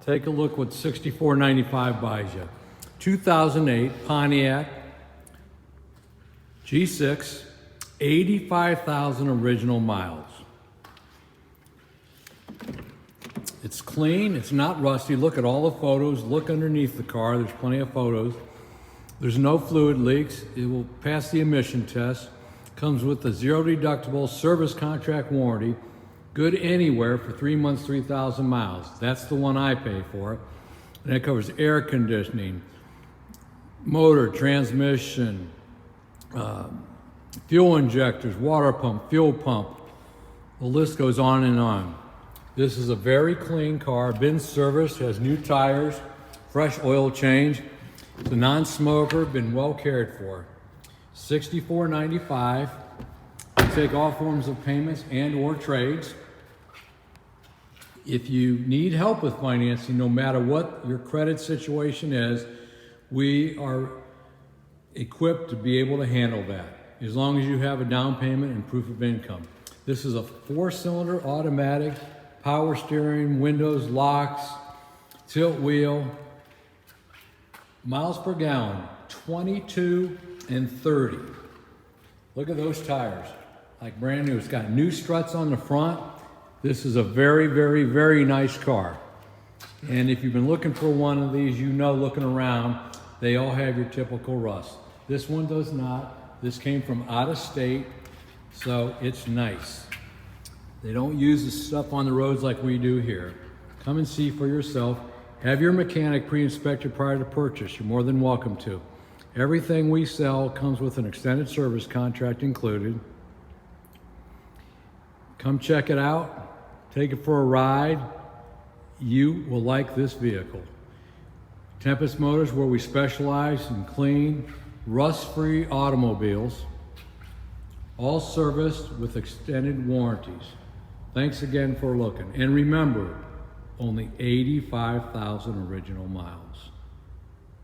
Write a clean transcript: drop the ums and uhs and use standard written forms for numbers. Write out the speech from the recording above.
Take a look what $64.95 buys you. 2008 Pontiac G6, 85,000 original miles. It's clean, it's not rusty. Look at all the photos, look underneath the car, there's plenty of photos. There's no fluid leaks, it will pass the emission test. Comes with a zero deductible service contract warranty. Good anywhere for 3 months, 3,000 miles. That's the one I pay for. And it covers air conditioning, motor, transmission, fuel injectors, water pump, fuel pump. The list goes on and on. This is a very clean car, been serviced, has new tires, fresh oil change. It's a non-smoker, been well cared for. $64.95. We take all forms of payments and or trades. If you need help with financing, no matter what your credit situation is, we are equipped to be able to handle that, as long as you have a down payment and proof of income. This is a 4-cylinder automatic, power steering, windows, locks, tilt wheel. Miles per gallon, 22 and 30. Look at those tires, like brand new. It's got new struts on the front. This is a very, very, very nice car. And if you've been looking for one of these, you know, looking around, they all have your typical rust. This one does not. This came from out of state, so it's nice. They don't use this stuff on the roads like we do here. Come and see for yourself. Have your mechanic pre-inspect you prior to purchase. You're more than welcome to. Everything we sell comes with an extended service contract included. Come check it out. Take it for a ride. You will like this vehicle. Tempest Motors, where we specialize in clean, rust-free automobiles, all serviced with extended warranties. Thanks again for looking. And remember, only 85,000 original miles.